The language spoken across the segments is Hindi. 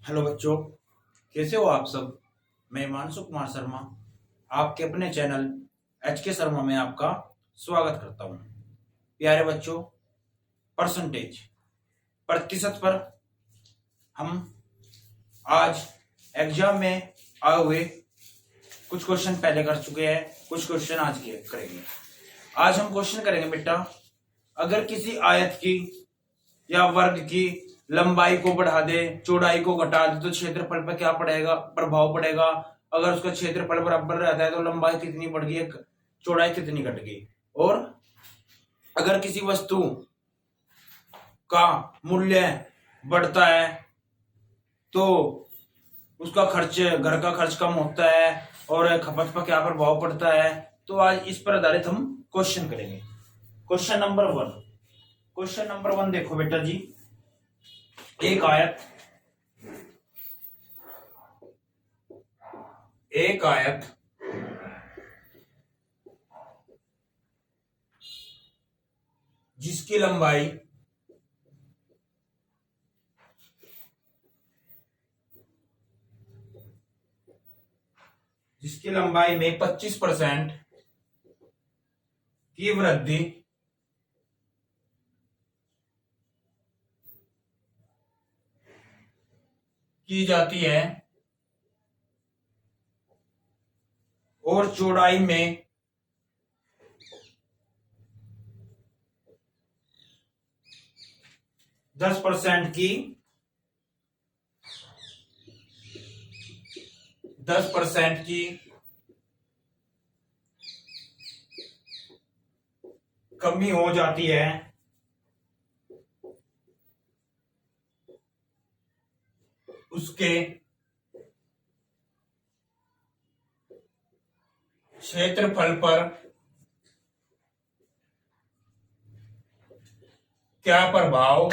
हेलो बच्चों, कैसे हो आप सब। मैं हिमांशु कुमार शर्मा आपके अपने चैनल एच के शर्मा में आपका स्वागत करता हूँ। प्यारे बच्चों, परसेंटेज प्रतिशत पर हम आज एग्जाम में आए हुए कुछ क्वेश्चन पहले कर चुके हैं, कुछ क्वेश्चन आज के करेंगे। आज हम क्वेश्चन करेंगे बेटा, अगर किसी आयत की या वर्ग की लंबाई को बढ़ा दे, चौड़ाई को घटा दे तो क्षेत्रफल पर क्या पड़ेगा, प्रभाव पड़ेगा। अगर उसका क्षेत्रफल बराबर रहता है तो लंबाई कितनी बढ़ गई, चौड़ाई कितनी घट गई। और अगर किसी वस्तु का मूल्य बढ़ता है तो उसका खर्च, घर का खर्च कम होता है और खपत पर क्या प्रभाव पड़ता है। तो आज इस पर आधारित हम क्वेश्चन करेंगे। क्वेश्चन नंबर वन देखो बेटा जी, एक आयत जिसकी लंबाई में 25% की वृद्धि की जाती है और चौड़ाई में 10% की 10% की कमी हो जाती है उसके क्षेत्रफल पर क्या प्रभाव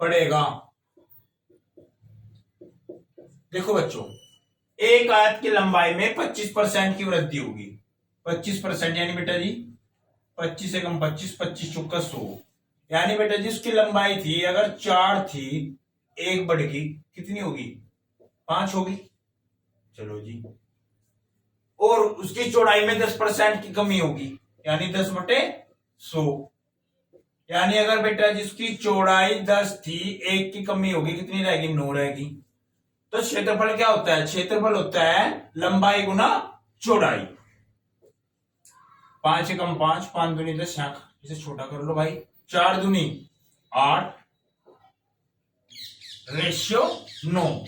पड़ेगा। देखो बच्चों, एक आयत की लंबाई में 25% की वृद्धि होगी। 25% यानी बेटा जी 25 से कम 25, 25 चौका 100, यानी बेटा जी उसकी लंबाई थी अगर 4 थी, एक बढ़ गई, कितनी होगी, 5 होगी। चलो जी, और उसकी चौड़ाई में 10% की कमी होगी, यानी 10/100। यानी अगर बेटा जिसकी चौड़ाई 10 थी, एक की कमी होगी, कितनी रहेगी, 9 रहेगी। तो क्षेत्रफल क्या होता है, क्षेत्रफल होता है लंबाई गुना चौड़ाई। 5 से कम 5, 5 दूनी 10, इसे छोटा कर लो भाई, 4 दूनी 8 रेशियो 9।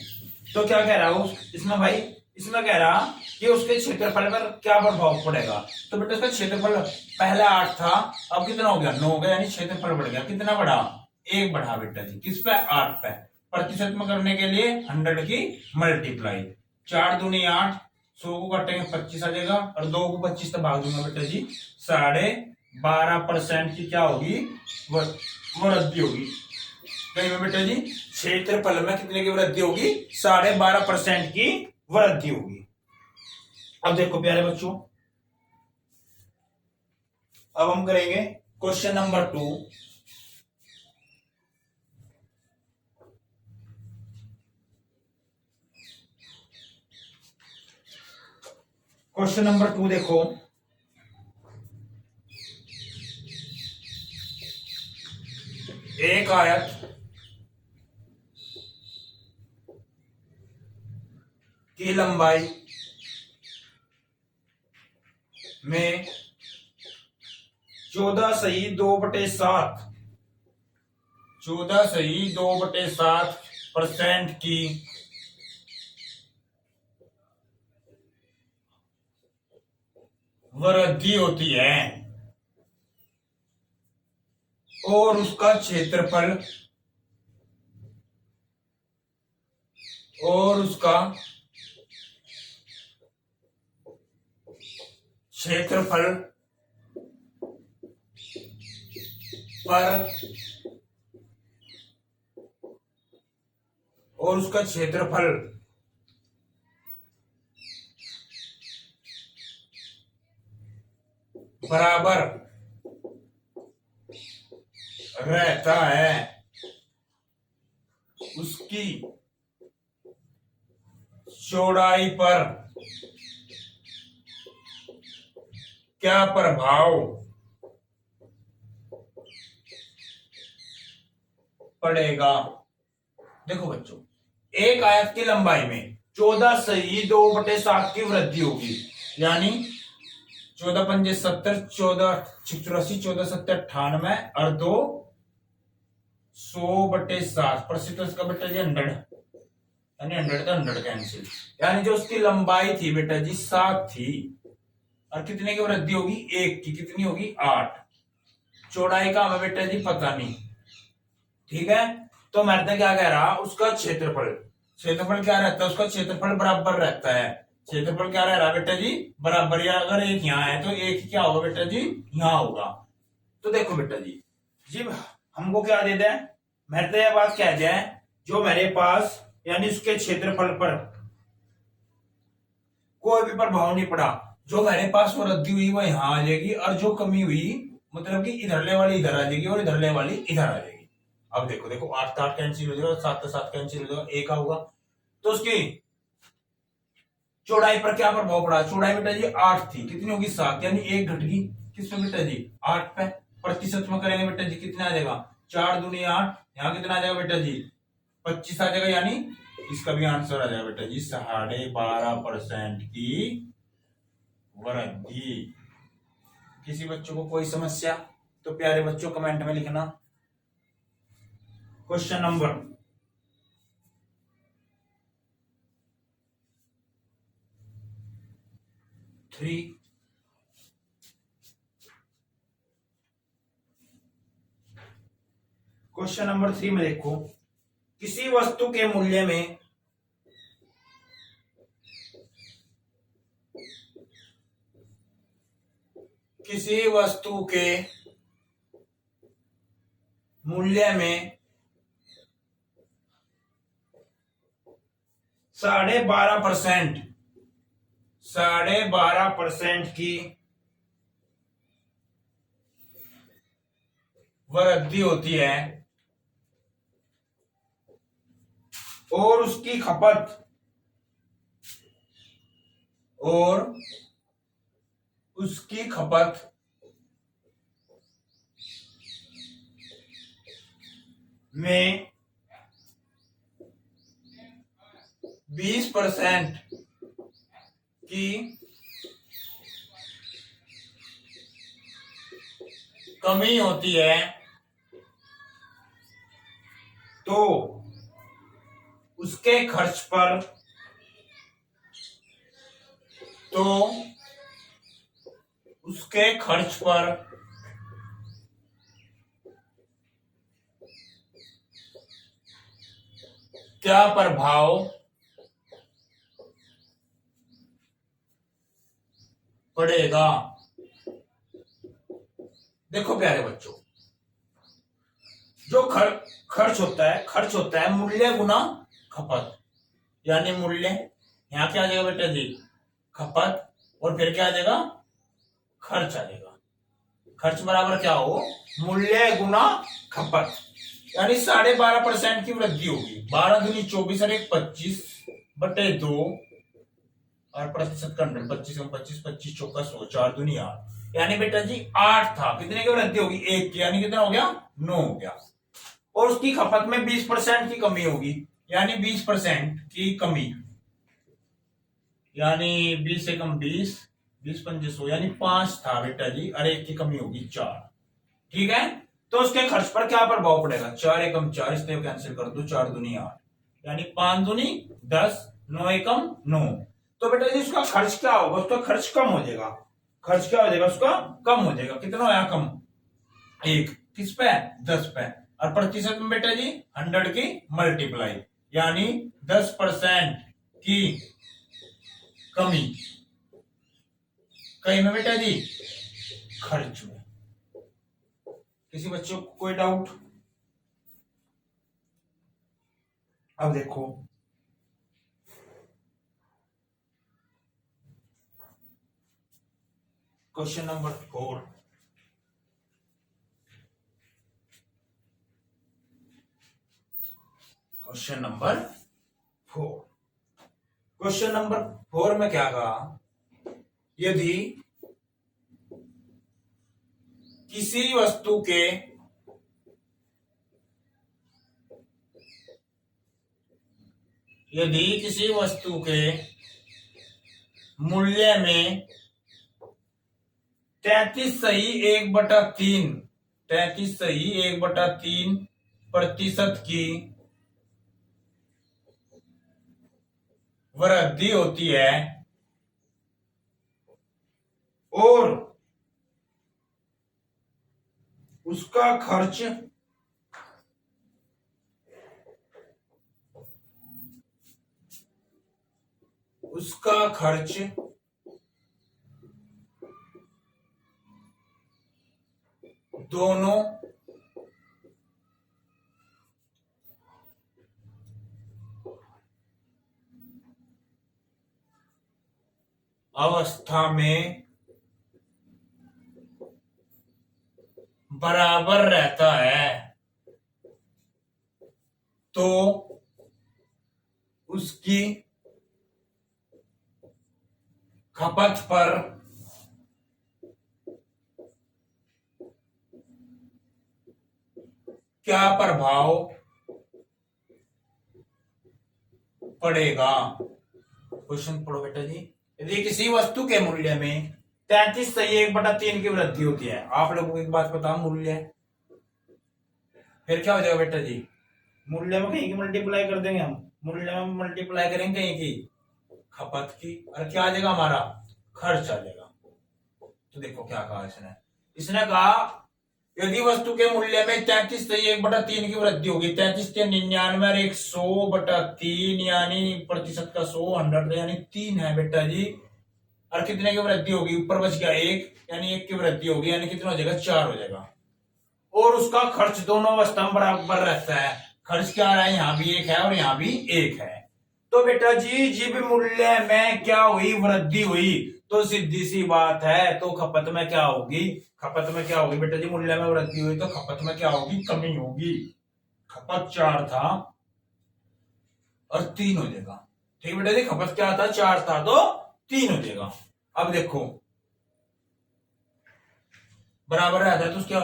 तो क्या कह रहा हूं इसमें भाई, इसमें कह रहा कि उसके क्षेत्रफल पर क्या प्रभाव पड़ेगा। तो बेटा उसका क्षेत्रफल पहले 8 था, अब कितना हो गया, 9 हो गया, यानी क्षेत्रफल बढ़ गया। कितना बढ़ा, 1 बढ़ा बेटा जी, किस पे, 8 पे। प्रतिशत में करने के लिए 100 की मल्टीप्लाई, 4 दूनी 8, 100 को काटेंगे 25 आ जाएगा, और 2 को 25 से भाग दूंगा बेटा जी, 12.5% की क्या होगी, वृद्धि होगी। कहीं में बेटा जी क्षेत्रफल में कितने की वृद्धि होगी, 12.5% की वृद्धि होगी। अब देखो प्यारे बच्चों, अब हम करेंगे क्वेश्चन नंबर 2। क्वेश्चन नंबर 2 देखो, एक आयत की लंबाई में 14.2/7 14.2/7% की वृद्धि होती है और उसका क्षेत्रफल पर और उसका क्षेत्रफल बराबर रहता है। उसकी चौड़ाई पर क्या प्रभाव पड़ेगा। देखो बच्चों, एक आयत की लंबाई में 14 - 2/7 की वृद्धि होगी, यानी 14×5 = 70, 14×6 = 84, 14×7 = 98 और 2 100/7 प्रतिशत का बेटा जी 100, यानी 100 तो 100 कैंसिल, यानी जो उसकी लंबाई थी बेटा जी 7 थी और कितने की वृद्धि होगी 1 की, कितनी होगी 8। चौड़ाई का हमें बेटा जी पता नहीं, ठीक है। तो मैं क्या कह रहा, उसका क्षेत्रफल, क्षेत्रफल क्या रहता है, उसका क्षेत्रफल बराबर रहता है। क्षेत्रफल क्या रह रहा है बेटा जी बराबर, या अगर एक यहाँ है तो एक क्या होगा बेटा जी यहाँ होगा। तो देखो बेटा जी हमको क्या दे दें, मेरे ये बात कह जाए, जो मेरे पास यानी उसके क्षेत्रफल पर कोई भी प्रभाव नहीं पड़ा, जो मेरे पास वृद्धि हुई वो यहाँ आ जाएगी और जो कमी हुई मतलब कि इधरले वाली इधर आ जाएगी और इधरले वाली इधर आ जाएगी। अब देखो देखो 8 8 कैंसिल हो जाएगा, 7 7 कैंसिल हो जाएगा, एक आऊगा। तो उसकी चौड़ाई पर क्या प्रभाव पड़ा, चौड़ाई बेटा जी 8 थी, कितनी होगी 7, यानी एक घट गई किसमें बेटा जी 8 पे। प्रतिशत में करेंगे बेटा जी कितना आ जाएगा 4 दूनी 8, यहाँ कितना आ जाएगा बेटा जी 25 आ जाएगा, यानी इसका भी आंसर आ जाएगा बेटा जी 12.5% की वृद्धि। किसी बच्चों को कोई समस्या तो प्यारे बच्चों कमेंट में लिखना। क्वेश्चन नंबर 3, क्वेश्चन नंबर 3 में देखो, किसी वस्तु के मूल्य में किसी वस्तु के मूल्य में 12.5% की वृद्धि होती है और उसकी खपत में 20% की कमी होती है तो उसके खर्च पर क्या प्रभाव पड़ेगा। देखो प्यारे बच्चों, जो खर्च होता है मूल्य गुना खपत, यानी मूल्य यहां क्या आ जाएगा बेटा जी खपत और फिर क्या आ जाएगा खर्च आ जाएगा। खर्च बराबर क्या हो मूल्य गुना खपत, यानी 12.5% की वृद्धि होगी। 12 दूनी 24 और 1 25/2 और प्रतिशत का 100, 25 में 25, 25 चौका 100, 4 दूनी 8, यानी बेटा जी 8 था, कितने की वृद्धि होगी 1 की, यानी कितना हो गया 9 हो गया। और उसकी खपत में 20% की कमी होगी, यानी 20% की कमी, यानी 20 से कम 20, 20×5 यानी 5 था बेटा जी और 1 की कमी होगी 4, ठीक है। तो उसके खर्च पर क्या प्रभाव पड़ेगा, 4 एकम 4, इसलिए कैंसिल कर दो, 4 दूनी 8, यानी 5 दूनी 10, 9 एकम 9। तो बेटा जी उसका खर्च क्या होगा, उसका खर्च कम हो जाएगा, खर्च क्या हो जाएगा उसका कम हो जाएगा, कितना होया कम 1, किस पे 10 पे, और प्रतिशत में बेटा जी 100 की मल्टीप्लाई, यानी 10% की कमी कहीं में बेटा जी खर्च में। किसी बच्चों को कोई डाउट। अब देखो question number 4, question number 4। Question number 4 में क्या कहा, यदि किसी वस्तु के मूल्य में 33 की वृद्धि होती है और उसका खर्च दोनों अवस्था में बराबर रहता है तो उसकी खपत पर क्या प्रभाव पड़ेगा। क्वेश्चन पढ़ो बेटा जी। यदि किसी वस्तु के मूल्य में 33/3 की वृद्धि होती है, आप लोगों को एक बात पता, मूल्य फिर क्या हो जाएगा बेटा जी, मूल्य में कहीं की मल्टीप्लाई कर देंगे हम, मूल्य में मल्टीप्लाई करेंगे कहीं की खपत की, और क्या आ जाएगा हमारा खर्च आ जाएगा। तो देखो क्या कहा इसने कहा यदि वस्तु के मूल्य में 33/3 की वृद्धि होगी, 33×99 और 100/3 यानी प्रतिशत का 100 100 यानी 3 है बेटा जी, और कितने की वृद्धि होगी, ऊपर बच गया 1 यानी 1 की वृद्धि होगी, यानी कितना हो जाएगा 4 हो जाएगा। और उसका खर्च दोनों अवस्था में बराबर रहता है। खर्च क्या आ रहा है, यहाँ भी 1 है और यहाँ भी 1 है। तो बेटा जी जब मूल्य में क्या हुई, वृद्धि हुई, तो सीधी सी बात है, तो खपत में क्या होगी, बेटा जी, मूल्य में वृद्धि हुई तो खपत में क्या होगी, कमी होगी। खपत 4 था और 3 हो जाएगा। ठीक बेटा जी, खपत क्या था, 4 था तो 3 हो जाएगा। अब देखो बराबर रहता है तो उसका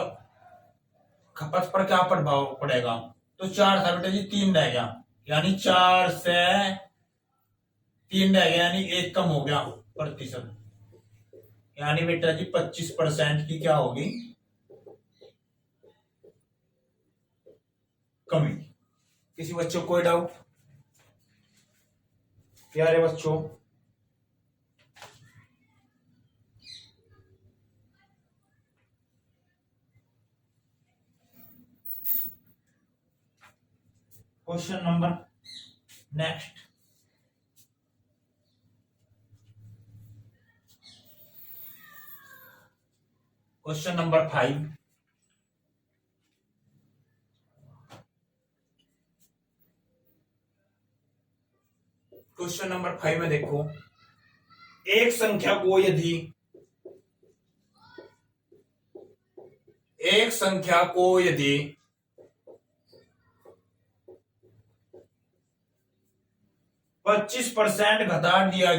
खपत पर क्या प्रभाव पड़ेगा, तो 4 था बेटा जी 3 रह गया, यानी 4 से 3 रह गया, यानी 1 कम हो गया प्रतिशत, यानी बेटा जी 25% की क्या होगी, कमी। किसी बच्चों को कोई डाउट, प्यारे बच्चों। Question number next, question number 5। Question number 5 में देखो, एक संख्या को यदि 25% घटा दिया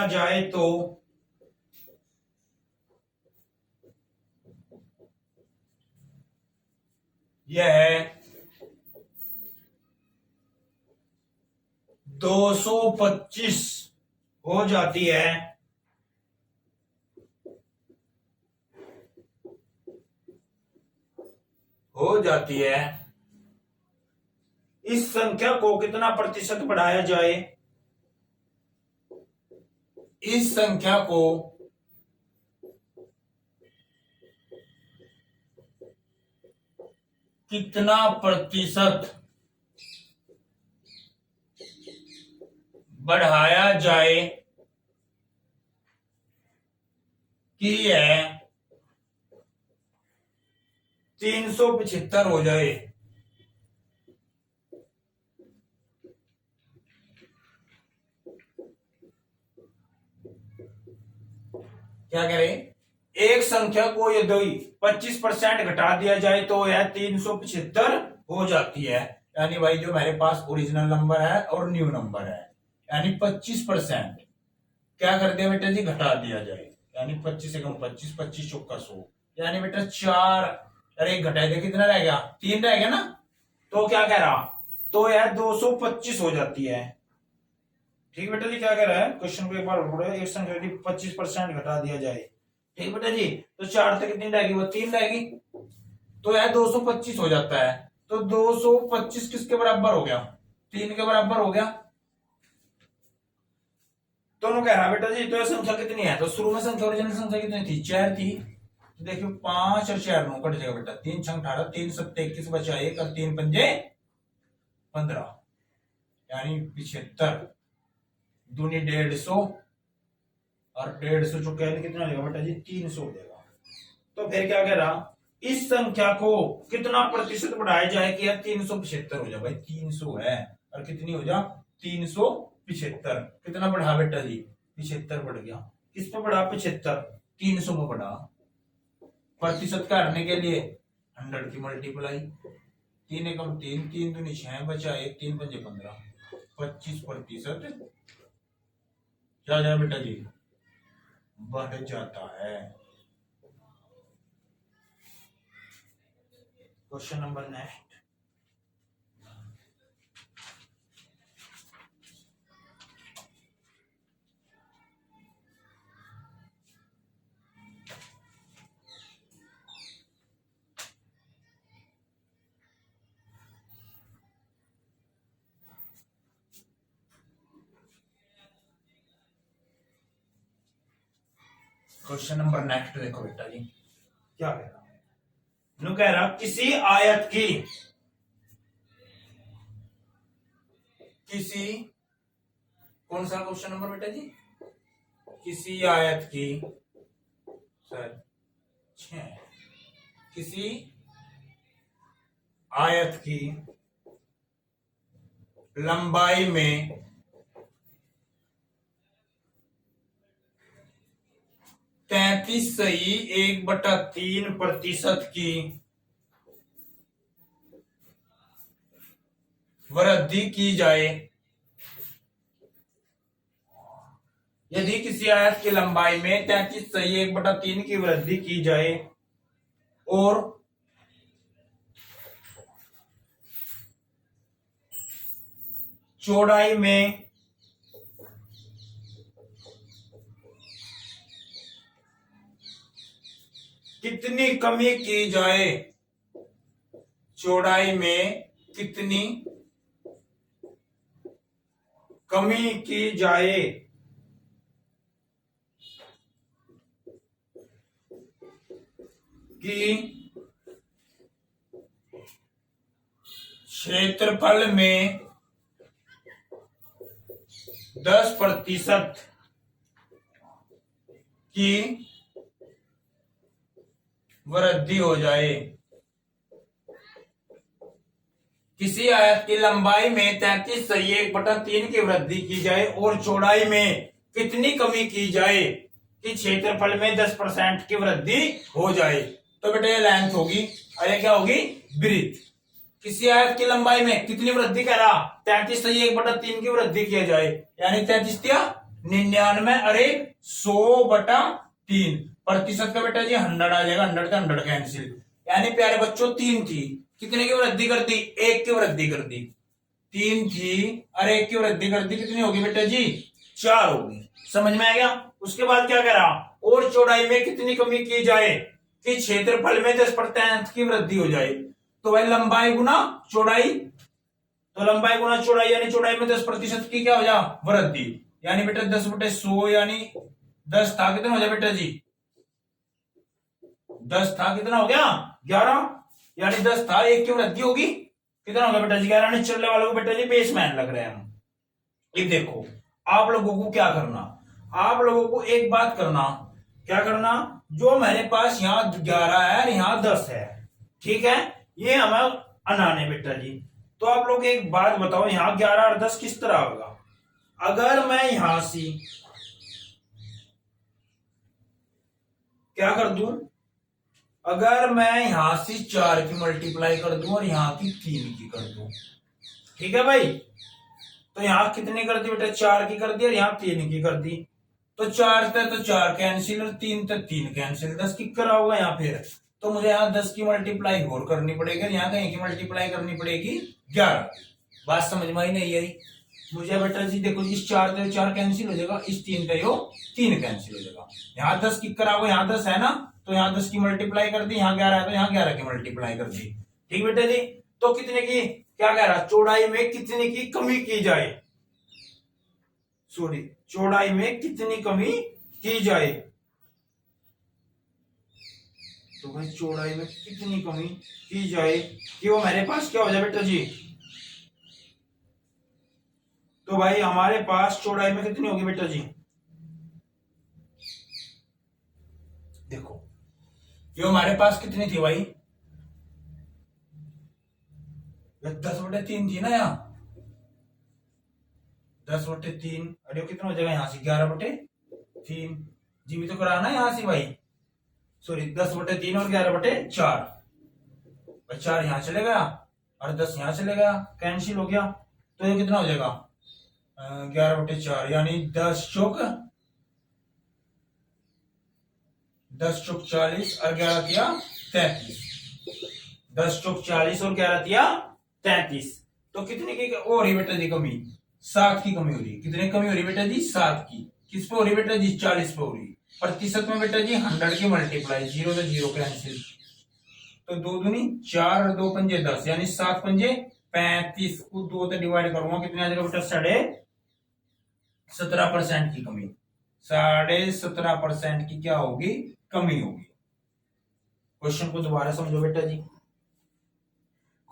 जाए तो यह 225 हो जाती है। इस संख्या को कितना प्रतिशत बढ़ाया जाए, इस संख्या को कितना प्रतिशत बढ़ाया जाए कि यह 375 हो जाए। क्या कह रहे, एक संख्या को यदि 25% घटा दिया जाए तो यह 375 हो जाती है। यानी भाई जो मेरे पास ओरिजिनल नंबर है और न्यू नंबर है, यानी 25% क्या कर दिया बेटा जी, घटा दिया जाए। यानी 25 से कम 25, 25 चौका 100, यानी बेटा 4, अरे एक घटाए दे कितना रह गया, 3 रह गया ना। तो क्या कह रहा, तो यह 225 हो जाती है। ठीक बेटा जी, क्या कह रहा है क्वेश्चन को एक बार पढ़ो। एक संख्या यदि 25% घटा दिया जाए, ठीक बेटा जी, तो 4 तक कितनी रहेगी, वो 3 रहेगी, तो यह 225 हो जाता है। तो 225 किसके बराबर हो गया, 3 के बराबर हो गया। दोनों कह रहा बेटा जी तो यह संख्या कितनी है, तो शुरू में संख्या ओरिजिनल संख्या कितनी थी, 4 थी। तो देखियो 5 और 4 9 कट जाएगा बेटा, 3 6 18, 3 7 21 बचा 1 और 3 पंजे 15, यानी 75 दूनी 150 और 150 चुका है कितना हो जाएगा बेटा जी, 300 हो जाएगा। तो फिर क्या कह रहा, इस संख्या को कितना प्रतिशत बढ़ाया जाए कि यह 375 हो जाए। भाई 300 है और कितनी हो जा, 375, कितना बढ़ा बेटा जी, 75 बढ़ गया। किस पे बढ़ा, 75, 300 में बढ़ा। प्रतिशत करने के लिए 100 की मल्टीप्लाई, 3 एकम 3, 3 दूनी 6 बचा 1, 3 पंजे 15, 25% क्या जाए बेटा जी, बढ़ जाता है। Question number next. Question number next देखो बेटा जी, क्या कह रहा है, नु कह रहा किसी आयत की, किसी, कौन सा क्वेश्चन नंबर बेटा जी, किसी आयत की, सर 6, किसी आयत की लंबाई में 33.1/3% की वृद्धि की जाए। यदि किसी आयत की लंबाई में 33.1/3 की वृद्धि की जाए और चौड़ाई में 'कितनी कमी की जाए, चौड़ाई में कितनी कमी की जाए कि क्षेत्रफल में 10% की वृद्धि हो जाए। किसी आयत की लंबाई में 33.1/3 की वृद्धि की जाए और चौड़ाई में कितनी कमी की जाए कि क्षेत्रफल में 10% की वृद्धि हो जाए। तो बेटा ये लेंथ होगी और ये क्या होगी, ब्रीथ। किसी आयत की लंबाई में कितनी वृद्धि कह रहा, 33/1/3 की वृद्धि किया जाए, यानी 33×99 अरे 100/3 प्रतिशत का बेटा जी 100 आ जाएगा, 100 से 100 कैंसिल, यानी प्यारे बच्चों 3 थी, कितने की वृद्धि कर दी, 1 की वृद्धि कर दी। 3 थी और 1 की वृद्धि कर दी, कितनी होगी बेटा जी, 4 होगी। समझ में आ गया। उसके बाद क्या कह रहा, और चौड़ाई में कितनी कमी की जाए कि क्षेत्रफल में 10% की वृद्धि हो जाए। तो भाई लंबाई गुना चौड़ाई, तो लंबाई गुना चौड़ाई यानी चौड़ाई में 10% की क्या हो जा, वृद्धि, यानी बेटा 10/100 यानी 10 था, कितना हो जाए बेटा जी, 10 था, कितना हो गया 11, यानी 10 था, 1 की वृद्धि होगी, कितना होगा बेटा जी 11। चलने वालों को बेटा जी बेसमैन लग रहे हैं हम। ये देखो आप लोगों को क्या करना, आप लोगों को एक बात करना, क्या करना, जो मेरे पास यहाँ 11 है यहाँ 10 है, ठीक है, ये हमें अनाने बेटा जी। तो आप लोग एक बात बताओ, यहाँ 11 और 10 किस तरह होगा। अगर मैं यहां से क्या कर दूं, अगर मैं यहां से 4 की मल्टीप्लाई कर दूं और यहां की 3 की कर दूं, ठीक है भाई। तो यहां कितनी कर दी बेटा, 4 की कर दी और यहां 3 की कर दी। तो 4 थे तो 4 कैंसिल और 3 थे 3 कैंसिल, 10 की करा होगा यहाँ फिर। तो मुझे यहाँ 10 की मल्टीप्लाई और करनी पड़ेगी, यहाँ कहीं की मल्टीप्लाई करनी पड़ेगी 11। बात समझ में आई नहीं आई मुझे बेटा जी? देखो इस 4 थे 4 कैंसिल हो जाएगा, इस 3 थे 3 कैंसिल हो जाएगा। यहाँ 10 की करा होगा, यहाँ 10 है ना, तो यहाँ 10 की मल्टीप्लाई कर दी, यहाँ 11 है तो यहाँ 11 की मल्टीप्लाई कर दी। ठीक बेटा जी। तो कितने की, क्या कह रहा, चौड़ाई में कितने की कमी की जाए, सॉरी चौड़ाई में कितनी कमी की जाए। तो भाई चौड़ाई में कितनी कमी की जाए कि वो मेरे पास क्या हो जाए बेटा जी। तो भाई हमारे पास चौड़ाई में कितनी होगी बेटा जी, देखो ये हमारे पास कितनी थी भाई, 10/3 थी ना यहाँ, 10/3। अरे कितना हो जाएगा यहाँ से, 11/3। जी भी तो कराना है यहाँ से भाई, सॉरी 10/3 और 11/4। 4 यहाँ चले गया और 10 यहाँ चले गया, कैंसिल हो गया। तो ये कितना हो जाएगा, 11/4 यानी 10 चौक 40 और 11 तिया 33। 10 चौक 40 और 11 तिया 33। तो कितने की हो रही बेटा जी कमी, 7 की कमी हो रही। कितने कमी हो रही बेटा जी, 7 की। किस पे हो रही बेटा जी, 40 पे हो रही। प्रतिशत में बेटा जी 100 की मल्टीप्लाई, 0 से 0 कैंसिल। तो 2 दूनी 4 और 2 पंजे 10 यानी 7 पंजे 35 को 2 से डिवाइड करूंगा, कितने आ जाएगा बेटा, 17.5% की कमी। 17.5% की क्या होगी, कमी होगी। क्वेश्चन को दोबारा समझो बेटा जी,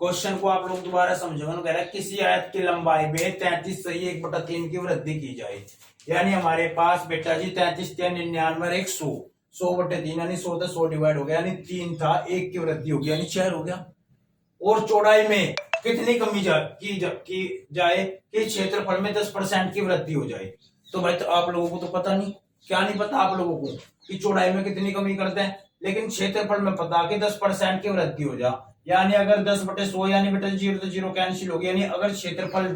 क्वेश्चन को आप लोग दोबारा समझो। कह रहा है किसी आयत की लंबाई में 33 सही 1/3 की वृद्धि की जाए। यानी हमारे पास बेटा जी 33 99 एक 100, 100/3 यानी 100 से 100 डिवाइड हो गया, यानी 3 था, 1 की वृद्धि होगी यानी 4 हो गया। और चौड़ाई में कितनी कमी की जाए कि क्षेत्रफल में 10% की वृद्धि हो जाए। तो भाई तो आप लोगों को तो पता नहीं, क्या नहीं पता आप लोगों को कि चौड़ाई में कितनी कमी करते हैं, लेकिन क्षेत्रफल में पता कि 10% की वृद्धि हो जा। यानी अगर 10/100 यानी बेटा 0 से 0 कैंसिल हो गया, यानी अगर क्षेत्रफल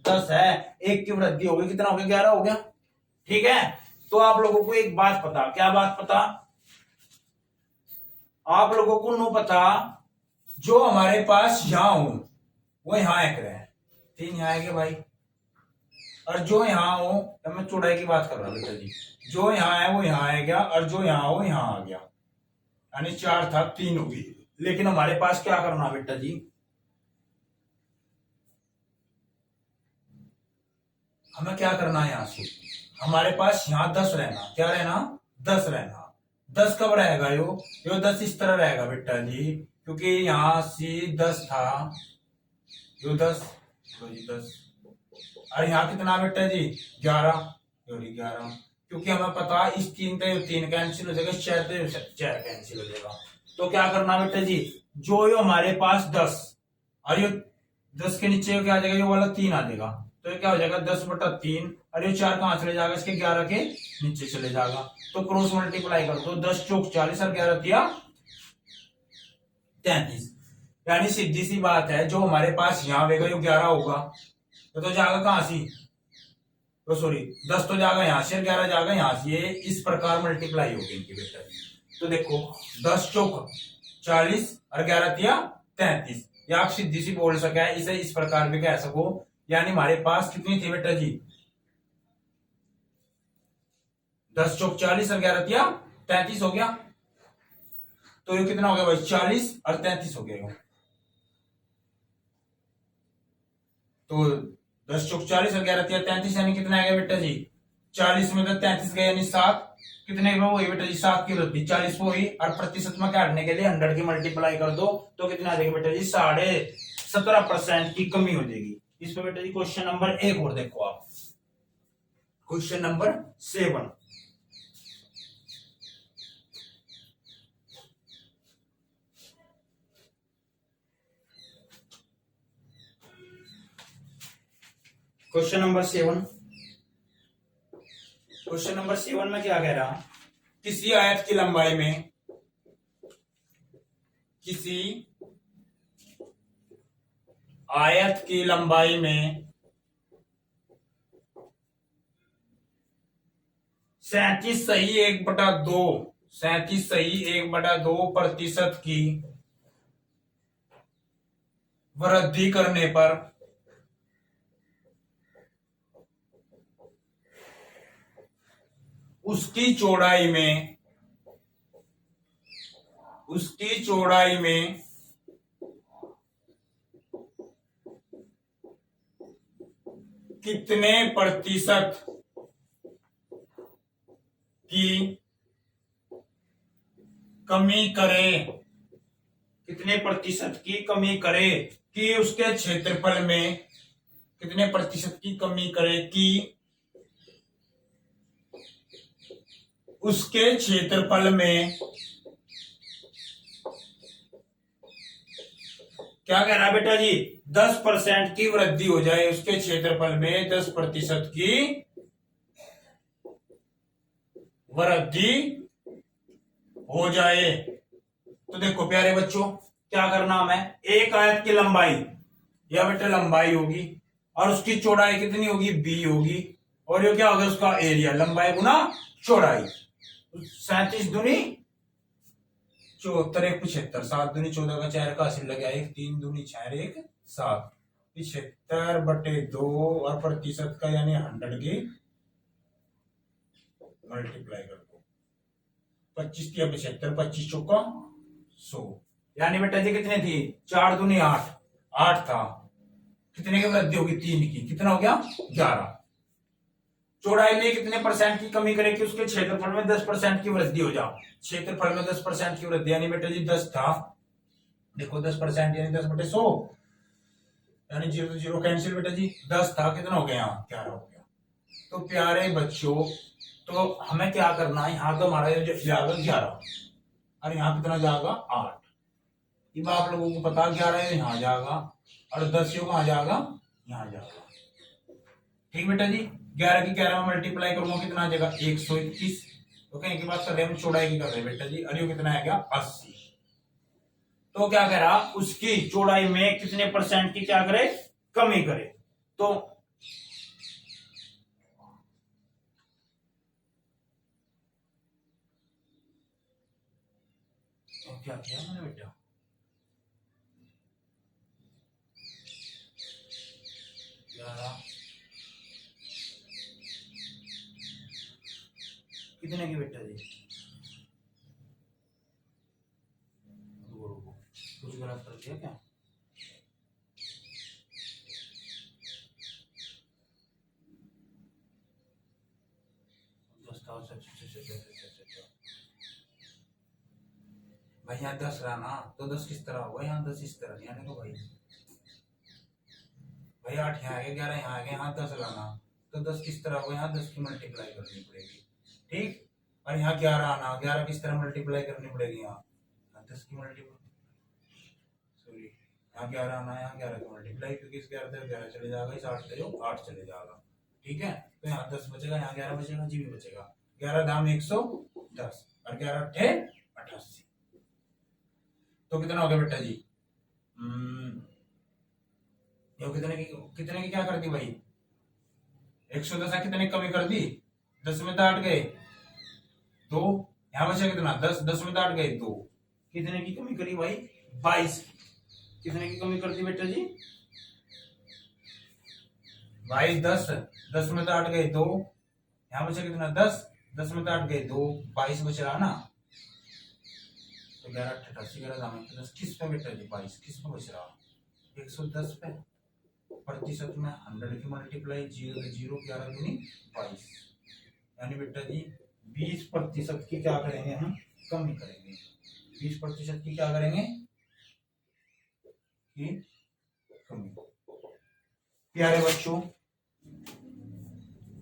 10 है, 1 की वृद्धि हो गई, कितना हो गया, 11 हो गया। ठीक है। तो आप लोगों को एक बात पता, क्या बात पता, आप लोगों को नो पता, जो हमारे पास यहां हो वो यहां एक रहे, 3 यहां आएंगे भाई, और जो यहां हो, तो मैं चौड़ाई की बात कर रहा हूं बेटा जी, जो यहां है वो यहां आ गया और जो यहां हो यहां आ गया, यानी 4 था 3 होगी। लेकिन हमारे पास क्या करना बेटा जी, हमें क्या करना है, यहां से हमारे पास यहां 10 रहना, क्या रहना, 10 रहना। 10 कब रहेगा, यो 10 इस तरह रहेगा बेटा जी, क्योंकि यहां से 10 था, यो 10 और यहाँ कितना बेटा जी, 11, 11। क्योंकि हमें पता है इस 3 से 3 कैंसिल हो जाएगा, 4 से 4 कैंसिल हो जाएगा। तो क्या करना बेटा जी, जो यो हमारे पास 10 और ये 10 के नीचे क्या आ जाएगा, ये वाला 3 आ जाएगा। तो ये क्या हो जाएगा, 10/3 और ये 4 कहां चले जाएगा, इसके 11 के नीचे चले जाएगा। तो क्रॉस मल्टीप्लाई कर दो, 10 चौक 40 और 11 तिया 33। यानी सीधी सी बात है, जो हमारे पास यहाँ आएगा यो 11 होगा, तो जाएगा कहां से, तो सॉरी 10 तो जाएगा यहां से, 11 जाएगा यहां से, ये इस प्रकार मल्टीप्लाई होगी इनकी बेटा। तो देखो 10 चौक 40 और 11 तिया 33, ये आप सीधी सी बोल सके, इसे इस प्रकार भी कह सको। यानी हमारे पास कितनी थी बेटा जी, 10 चौक 40 और 11 तिया 33 हो गया। तो ये कितना हो गया भाई, 40 और 33 हो गया। तो 10 चौक 40 और 11 तिया 33 यानी कितना आएगा बेटा जी, 40 में तो 33 गए यानी 7, कितने में हुई बेटा जी, 7 की वृद्धि, 40 पे हुई। और प्रतिशत में काटने के लिए 100 की मल्टीप्लाई कर दो, तो कितना आ जाएगा बेटा जी, 17.5% की कमी हो जाएगी। इस पर बेटा जी क्वेश्चन नंबर 1 और देखो आप, क्वेश्चन नंबर 7। क्वेश्चन नंबर 7 में क्या कह रहा, किसी आयत की लंबाई में, किसी आयत की लंबाई में 37.1/2 की वृद्धि करने पर उसकी चौड़ाई में कितने प्रतिशत की कमी करे, कितने प्रतिशत की कमी करे कि उसके क्षेत्रफल में, कितने प्रतिशत की कमी करे कि उसके क्षेत्रफल में, क्या कह रहा है बेटा जी, 10% की वृद्धि हो जाए, उसके क्षेत्रफल में 10% की वृद्धि हो जाए। तो देखो प्यारे बच्चों, क्या करना हमें, एक आयत की लंबाई, या बेटा लंबाई होगी और उसकी चौड़ाई कितनी होगी, बी होगी, और ये क्या होगा, उसका एरिया, लंबाई गुना चौड़ाई। 37 दूनी 74, 1 75, 7 दूनी 14 का 4 का 80 लग गया, 1 3 दूनी 6 1 7, 75/2 और प्रतिशत का यानी 100 की मल्टीप्लाई कर दो, 25 की 75, 25 चौका 100, यानी बेटा जी कितने थी, 4 दूनी 8, 8 था, कितने की वृद्धि होगी, 3 की, कितना हो गया 11। चौड़ाई में कितने परसेंट की कमी करेगी, उसके क्षेत्रफल में 10% की वृद्धि हो जाओ, क्षेत्रफल में 10% की वृद्धि, यानी बेटा जी 10 था, देखो 10% यानी 10/100, यानी 0 तो 0 कैंसिल बेटा जी, 10 था, कितना हो गया 11 हो गया। तो प्यारे बच्चों, तो हमें क्या करना है, यहाँ तो हमारा जाएगा 11 और यहाँ कितना जाएगा 8, अब आप लोगों को पता 11 यहाँ जाएगा और 10 कहाँ जाएगा, यहाँ जाएगा। ठीक बेटा जी, 11 की 11 में मल्टीप्लाई करूंगा, कितना आ जाएगा 121। तो कहीं की बात कर रहे हैं, हम चौड़ाई की कर रहे हैं बेटा जी, और ये कितना आएगा 80। तो क्या कह रहा, उसकी चौड़ाई में कितने परसेंट की क्या करे, कमी करे। तो क्या किया मैंने बेटा, कितने की बेटा जी, कुछ गलत कर दिया क्या, भाई यहाँ 10 रहा ना, तो 10 किस तरह होगा, यहाँ 10 इस तरह नहीं आने को भाई, 8 यहाँ आ गया, 11 यहाँ आ गया, यहाँ 10 लाना, तो 10 किस तरह होगा, यहाँ 10 की मल्टीप्लाई करनी पड़ेगी, ठीक, और यहाँ 11 आना, 11 किस तरह मल्टीप्लाई करनी पड़ेगी, यहाँ 10 की मल्टीप्लाई, सॉरी यहाँ 11 आना, यहाँ 11 की मल्टीप्लाई, क्योंकि इस 11 से 11 चले जाएगा, इस 8 से 8 चले जाएगा, ठीक है। तो यहाँ 10 बचेगा, यहाँ 11 बचेगा, जी भी बचेगा, 11 दाम 110 और 11 अट्ठे 88, तो कितना हो गया बेटा जी, ये कितने की क्या कर दी भाई, 110 कितने की कमी कर दी, 10 में तो 8 गए 2, यहाँ बचा कितना 10, 10 में तो 8 गए 2, कितने की कमी करी भाई 22, कितने की कमी कर दी बेटा जी भाई 10, 10 में तो 8 गए 2, यहाँ बचा कितना 10, 10 में तो 8 गए 2, 22 बच रहा ना, तो 11 88 11 दाम 10 किस पे बेटा जी 22 किस पे बच रहा, 110 पे, प्रतिशत में 100 की मल्टीप्लाई, 0 0 11 दूनी 22, यानी बेटा जी 20% की क्या करेंगे हम, कमी करेंगे, 20% की क्या करेंगे, की कमी। प्यारे बच्चों,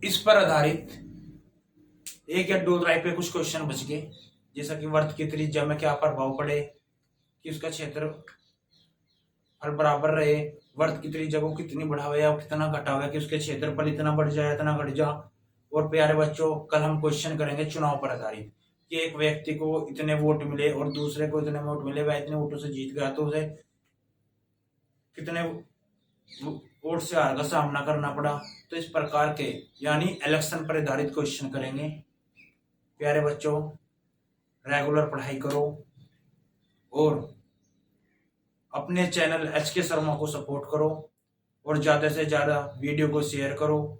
इस पर आधारित एक या दो टाइप के कुछ क्वेश्चन बच गए, जैसा कि वर्त की त्रिज्या में क्या प्रभाव पड़े, कि उसका क्षेत्र हर बराबर रहे, वर्त की त्रिज्या को कितनी बढ़ावे या कितना घटावे, कि उसके क्षेत्रफल इतना बढ़ जाए इतना घट जा। और प्यारे बच्चों, कल हम क्वेश्चन करेंगे चुनाव पर आधारित, कि एक व्यक्ति को इतने वोट मिले और दूसरे को इतने वोट मिले, वह इतने वोटों से जीत गया तो उसे कितने वोट से हार का सामना करना पड़ा। तो इस प्रकार के यानी इलेक्शन पर आधारित क्वेश्चन करेंगे। प्यारे बच्चों, रेगुलर पढ़ाई करो और अपने चैनल HK शर्मा को सपोर्ट करो और ज़्यादा से ज़्यादा वीडियो को शेयर करो,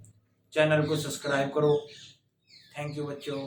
चैनल को सब्सक्राइब करो। थैंक यू बच्चों।